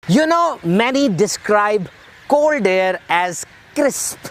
You know, many describe cold air as crisp.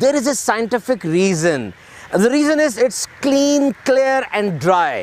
There is a scientific reason. The reason is it's clean, clear and dry.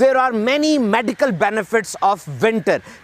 There are many medical benefits of winter۔